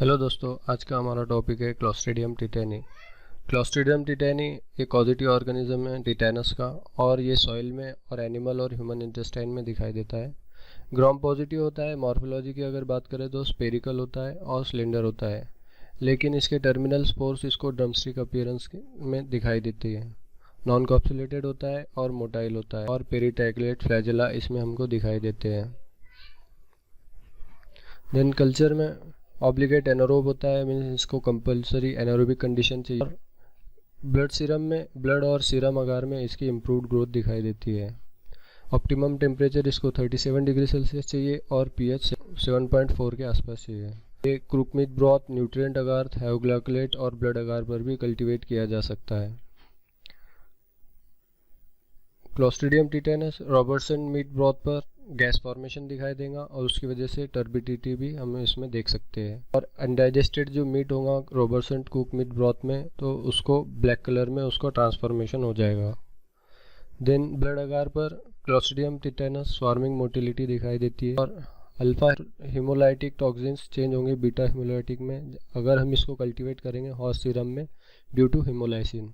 Hello दोस्तों, आज का हमारा टॉपिक है क्लॉस्ट्रिडियम टिटेनी। क्लॉस्ट्रिडियम टिटेनी एक पॉजिटिव ऑर्गेनिज्म है टिटेनस का, और ये सॉइल में और एनिमल और ह्यूमन इंटेस्टाइन में दिखाई देता है। ग्राम पॉजिटिव होता है। मॉर्फोलॉजी की अगर बात करें तो स्पेरिकल होता है और सिलेंडर होता है, लेकिन इसके टर्मिनल स्पोर्स इसको ड्रमस्टिक अपीयरेंस में दिखाई देती है। नॉन कॉप्सुलेटेड होता है और मोटाइल होता है, और पेरिटैक्लेट फ्लैजेला इसमें हमको दिखाई देते हैं। देन कल्चर में ऑब्लिगेट एनारोब होता है, मीन्स इसको कंपलसरी एनारोबिक कंडीशन चाहिए। ब्लड सीरम में, ब्लड और सीरम अगार में इसकी इम्प्रूव्ड ग्रोथ दिखाई देती है। ऑप्टिमम टेम्परेचर इसको 37 डिग्री सेल्सियस चाहिए और पीएच 7.4 के आसपास चाहिए। ये क्रूकमिथ ब्रॉथ, न्यूट्रिएंट अगार, थायोग्लाइकोलेट और ब्लड अगार पर भी कल्टीवेट किया जा सकता है। Clostridium tetanus Robertson meat broth पर गैस फॉर्मेशन दिखाई देगा, और उसकी वजह से टर्बिडिटी भी हम इसमें देख सकते हैं। और अनडाइजेस्टेड जो मीट होगा रॉबर्टसन कुक मीट ब्रॉथ में, तो उसको ब्लैक कलर में उसको ट्रांसफॉर्मेशन हो जाएगा। देन ब्लड अगार पर क्लॉस्ट्रिडियम टिटेनस स्वार्मिंग मोटिलिटी दिखाई देती है, और अल्फा हिमोलाइटिक टॉक्सिन्स चेंज होंगे बीटा हिमोलाइटिक में अगर हम इसको कल्टीवेट करेंगे हॉर्स सीरम में ड्यू टू हिमोलाइसिन।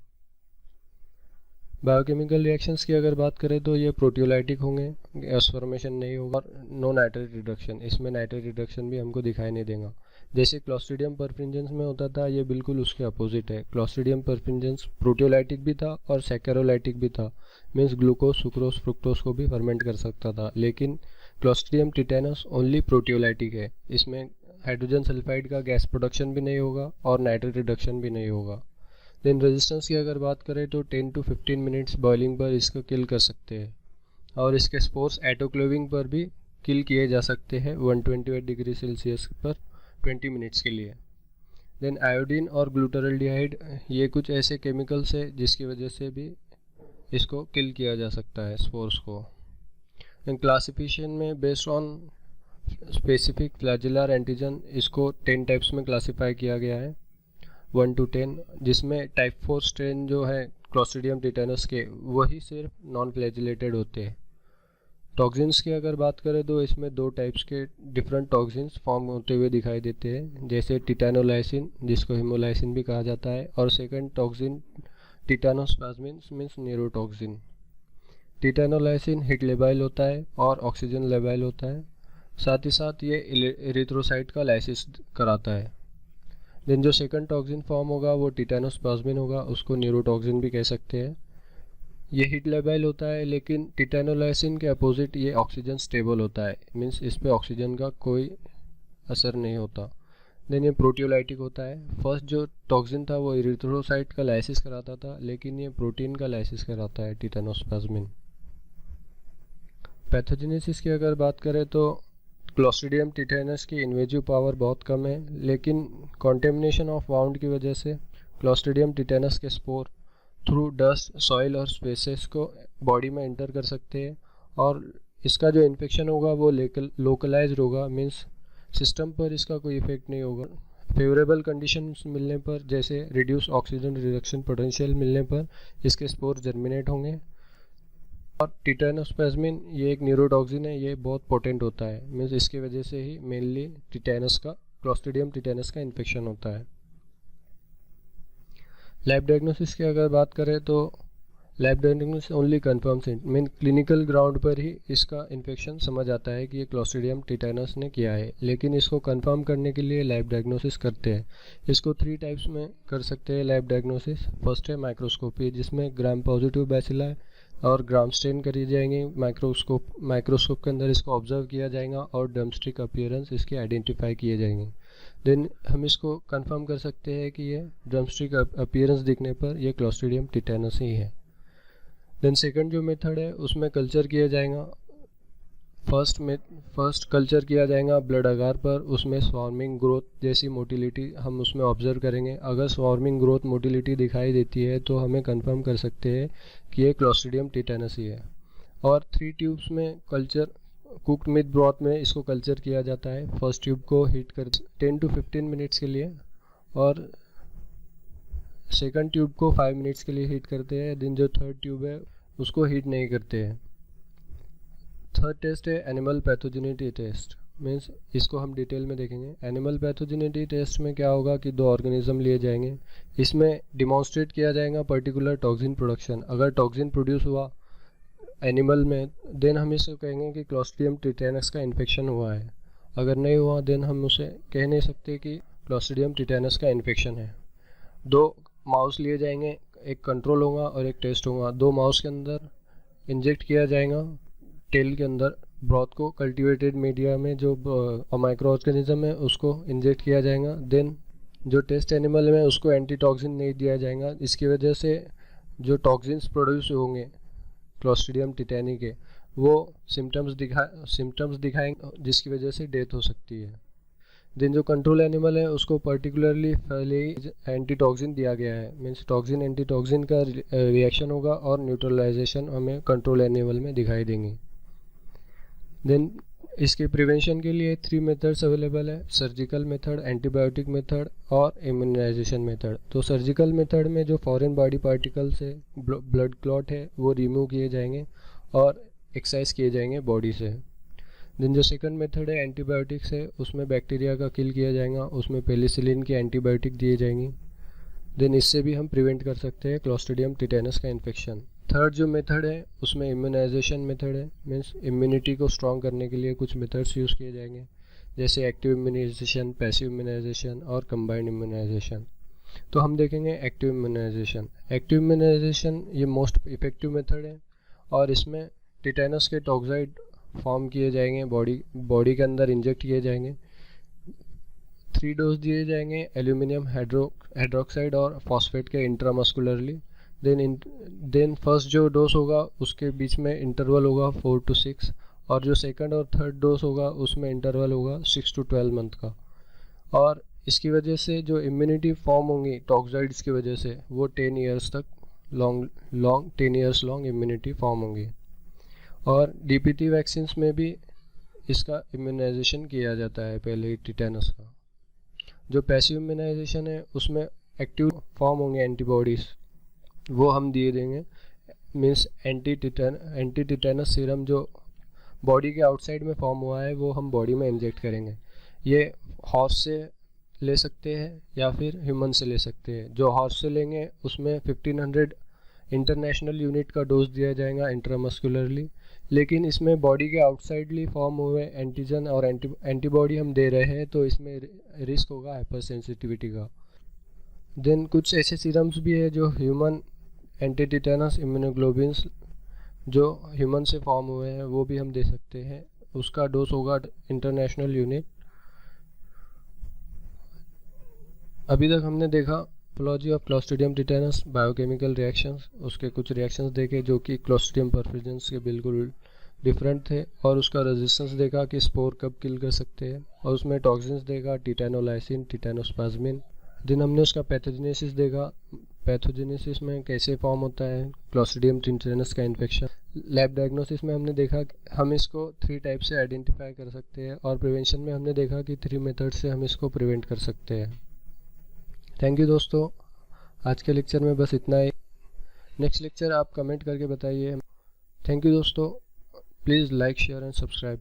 बायोकेमिकल रिएक्शंस की अगर बात करें तो ये प्रोटियोलाइटिक होंगे, गैस फॉर्मेशन नहीं होगा, और नो नाइट्रेट रिडक्शन, इसमें नाइट्रेट रिडक्शन भी हमको दिखाई नहीं देगा। जैसे क्लॉस्ट्रिडियम परफिंजेंस में होता था, ये बिल्कुल उसके अपोजिट है। क्लॉस्ट्रिडियम परफिंजेंस प्रोटियोलाइटिक भी था और सैकेरोलाइटिक भी था, मीन्स ग्लूकोज, सुक्रोज, फ्रुक्टोज को भी फर्मेंट कर सकता था। लेकिन क्लॉस्ट्रिडियम टिटेनस ओनली प्रोटियोलाइटिक है, इसमें हाइड्रोजन सल्फाइड का गैस प्रोडक्शन भी नहीं होगा और नाइट्रेट रिडक्शन भी नहीं होगा। देन रेजिस्टेंस की अगर बात करें तो 10 to 15 मिनट्स बॉइलिंग पर इसको किल कर सकते हैं, और इसके स्पोर्स एटोक्लेविंग पर भी किल किए जा सकते हैं 128 डिग्री सेल्सियस पर 20 मिनट्स के लिए। देन आयोडीन और ग्लूटाराल्डिहाइड, ये कुछ ऐसे केमिकल्स है जिसकी वजह से भी इसको किल किया जा सकता है स्पोर्स को। देन क्लासिफिकेशन में बेस्ड ऑन स्पेसिफिक फ्लैजेलर एंटीजन इसको 10 टाइप्स में क्लासीफाई किया गया है, 1 to 10, जिसमें टाइप 4 स्ट्रेन जो है क्लॉस्ट्रिडियम टिटेनस के, वही सिर्फ नॉन फ्लैजिलेटेड होते हैं। टॉक्सिन्स की अगर बात करें तो इसमें दो टाइप्स के डिफरेंट टॉक्सिन्स फॉर्म होते हुए दिखाई देते हैं, जैसे टिटेनोलाइसिन, जिसको हिमोलाइसिन भी कहा जाता है, और second toxin tetanospasmin means neurotoxin. Tetanolysin heat labile होता है और ऑक्सीजन लेबाइल होता है, साथ ही साथ ये एरिथ्रोसाइट का लाइसिस कराता है। देन जो सेकंड टॉक्सिन फॉर्म होगा वो टिटेनोस्पाज्मिन होगा, उसको न्यूरोटॉक्सिन भी कह सकते हैं। ये हीट लेबाइल होता है, लेकिन टिटेनोलाइसिन के अपोजिट ये ऑक्सीजन स्टेबल होता है, मीन्स इस पे ऑक्सीजन का कोई असर नहीं होता। देन ये प्रोटियोलाइटिक होता है। फर्स्ट जो टॉक्सिन था वो एरिथ्रोसाइट का लाइसिस कराता था, लेकिन ये प्रोटीन का लाइसिस कराता है टिटेनोस्पाज्मिन। पैथोजेनेसिस की अगर बात करें तो क्लॉस्ट्रिडियम टिटेनस की इन्वेजिव पावर बहुत कम है, लेकिन कॉन्टेमिनेशन ऑफ वाउंड की वजह से क्लॉस्ट्रिडियम टिटेनस के स्पोर थ्रू डस्ट, सॉइल और स्पेसेस को बॉडी में एंटर कर सकते हैं, और इसका जो इन्फेक्शन होगा वो लोकलाइज्ड होगा, मीन्स सिस्टम पर इसका कोई इफेक्ट नहीं होगा। फेवरेबल कंडीशंस मिलने पर, जैसे रिड्यूस ऑक्सीजन रिडक्शन पोटेंशियल मिलने पर, इसके स्पोर जर्मिनेट होंगे। और टिटेनोस्पाज्मिन ये एक न्यूरोटॉक्सिन है, ये बहुत पोटेंट होता है, मीन्स इसकी वजह से ही मेनली क्लॉस्ट्रिडियम टिटेनस का इन्फेक्शन होता है। लैब डायग्नोसिस की अगर बात करें तो lab diagnosis only confirms it, mean clinical ground पर ही इसका इन्फेक्शन समझ आता है कि ये क्लॉस्ट्रिडियम टिटेनस ने किया है, लेकिन इसको कंफर्म करने के लिए लैब डायग्नोसिस करते हैं। इसको 3 टाइप्स में कर सकते हैं लैब डायग्नोसिस। फर्स्ट है माइक्रोस्कोपी, जिसमें ग्राम पॉजिटिव बैसिला और ग्राम स्टेन करी जाएंगे, माइक्रोस्कोप के अंदर इसको ऑब्जर्व किया जाएगा और ड्रमस्टिक अपीयरेंस इसके आइडेंटिफाई किए जाएंगे। देन हम इसको कंफर्म कर सकते हैं कि ये ड्रमस्टिक अपीयरेंस दिखने पर ये क्लॉस्ट्रिडियम टिटेनस ही है। देन सेकंड जो मेथड है उसमें कल्चर किया जाएगा। फर्स्ट कल्चर किया जाएगा ब्लड अगार पर, उसमें स्वार्मिंग ग्रोथ जैसी मोटिलिटी हम उसमें ऑब्जर्व करेंगे। अगर स्वार्मिंग ग्रोथ मोटिलिटी दिखाई देती है तो हमें कंफर्म कर सकते हैं कि ये क्लॉस्ट्रिडियम टिटेनस ही है। और 3 ट्यूब्स में कल्चर, कुक्ड मिथ ब्रॉथ में इसको कल्चर किया जाता है। फर्स्ट ट्यूब को हीट कर 10 to 15 मिनट्स के लिए, और सेकंड ट्यूब को 5 मिनट्स के लिए हीट करते हैं। देन जो थर्ड ट्यूब है उसको हीट नहीं करते हैं। थर्ड टेस्ट है एनिमल पैथोजेनिटी टेस्ट। मीन्स इसको हम डिटेल में देखेंगे। एनिमल पैथोजेनिटी टेस्ट में क्या होगा कि 2 ऑर्गेनिज्म लिए जाएंगे, इसमें डिमॉन्स्ट्रेट किया जाएगा पर्टिकुलर टॉक्सिन प्रोडक्शन। अगर टॉक्सिन प्रोड्यूस हुआ एनिमल में देन हम इसको कहेंगे कि क्लोस्ट्रिडियम टिटेनस का इन्फेक्शन हुआ है। अगर नहीं हुआ देन हम उसे कह नहीं सकते कि क्लोस्ट्रिडियम टिटेनस का इन्फेक्शन है। 2 माउस लिए जाएंगे, एक कंट्रोल होगा और एक टेस्ट होगा। 2 माउस के अंदर इंजेक्ट किया जाएगा टेल के अंदर ब्रॉथ को, कल्टिवेटेड मीडिया में जो माइक्रो ऑर्गेनिज्म है उसको इंजेक्ट किया जाएगा। देन जो टेस्ट एनिमल में उसको एंटीटॉक्सिन नहीं दिया जाएगा। इसकी वजह से जो टॉक्सिन्स प्रोड्यूस होंगे क्लोस्ट्रिडियम टिटेनी के वो सिम्टम्स दिखाएंगे जिसकी वजह से डेथ हो सकती है। देन जो कंट्रोल एनिमल है उसको पर्टिकुलरली पहले ही एंटीटॉक्सिन दिया गया है, मीन्स टॉक्सिन एंटीटॉक्सिन का रिएक्शन होगा और न्यूट्रलाइजेशन हमें कंट्रोल एनिमल में दिखाई देंगी। देन इसके प्रिवेंशन के लिए 3 मेथड्स अवेलेबल है, सर्जिकल मेथड, एंटीबायोटिक मेथड और इम्यूनाइजेशन मेथड। तो सर्जिकल मेथड में जो फॉरेन बॉडी पार्टिकल्स है, ब्लड क्लॉट है, वो रिमूव किए जाएंगे और एक्ससाइज किए जाएंगे बॉडी से। देन जो सेकंड मेथड है एंटीबायोटिक्स है, उसमें बैक्टीरिया का किल किया जाएगा, उसमें पेनिसिलिन की एंटीबायोटिक दिए जाएंगी। देन इससे भी हम प्रिवेंट कर सकते हैं क्लोस्ट्रिडियम टिटेनस का इन्फेक्शन। थर्ड जो मेथड है उसमें इम्यूनाइजेशन मेथड है, मीन्स इम्यूनिटी को स्ट्रॉन्ग करने के लिए कुछ मेथड्स यूज़ किए जाएंगे, जैसे एक्टिव इम्यूनाइजेशन, पैसिव इम्यूनाइजेशन और कंबाइंड इम्यूनाइजेशन। तो हम देखेंगे एक्टिव इम्यूनाइजेशन। एक्टिव इम्यूनाइजेशन ये मोस्ट इफेक्टिव मेथड है और इसमें टिटेनस के टॉक्साइड फॉर्म किए जाएंगे, बॉडी के अंदर इंजेक्ट किए जाएंगे। 3 डोज दिए जाएंगे एल्यूमिनियम हाइड्रोक्साइड और फॉस्फेट के इंट्रामस्कुलरली। देन फर्स्ट जो डोज होगा उसके बीच में इंटरवल होगा 4 to 6 और जो सेकंड और थर्ड डोज होगा उसमें इंटरवल होगा 6 to 12 मंथ का। और इसकी वजह से जो इम्यूनिटी फॉर्म होंगी टॉक्साइड्स की वजह से वो 10 ईयर्स तक long 10 years long immunity form होंगी। और डीपीटी वैक्सीन्स में भी इसका इम्यूनाइजेशन किया जाता है पहले ही टिटेनस का। जो पैसिव इम्यूनाइजेशन है उसमें एक्टिव फॉर्म होंगे एंटीबॉडीज़, वो हम दिए देंगे, मीन्स एंटी टिटेनस सीरम जो बॉडी के आउटसाइड में फॉर्म हुआ है वो हम बॉडी में इंजेक्ट करेंगे। ये हॉर्स से ले सकते हैं या फिर ह्यूमन से ले सकते हैं। जो हॉर्स से लेंगे उसमें 1500 इंटरनेशनल यूनिट का डोज दिया जाएगा इंट्रामस्कुलरली, लेकिन इसमें बॉडी के आउटसाइडली फॉर्म हुए एंटीजन और एंटीबॉडी हम दे रहे हैं तो इसमें रिस्क होगा हाइपर सेंसिटिविटी का। देन कुछ ऐसे सीरम्स भी है जो ह्यूमन एंटी टिटेनस इम्यूनोग्लोबिन्स जो ह्यूमन से फॉर्म हुए हैं वो भी हम दे सकते हैं, उसका डोज होगा इंटरनेशनल यूनिट। अभी तक हमने देखा pathology of Clostridium tetanus, biochemical reactions, उसके कुछ रिएक्शंस देखे जो कि क्लोस्ट्रिडियम परफिजेंस के बिल्कुल डिफरेंट थे, और उसका रेजिस्टेंस देखा कि स्पोर कब किल कर सकते हैं, और उसमें टॉक्सिन्स देखा टिटेनोलाइसिन, टिटेनोस्पाज्मिन। दिन हमने उसका पैथोजेनेसिस देखा, पैथोजेनेसिस में कैसे फॉर्म होता है क्लोस्ट्रिडियम टिटेनस का इन्फेक्शन। लैब डायग्नोसिस में हमने देखा हम इसको 3 टाइप से आइडेंटिफाई कर सकते हैं, और प्रिवेंशन में हमने देखा कि 3 मेथड से हम इसको प्रिवेंट कर सकते हैं। थैंक यू दोस्तों, आज के लेक्चर में बस इतना ही। नेक्स्ट लेक्चर आप कमेंट करके बताइए। थैंक यू दोस्तों, please like, share and subscribe.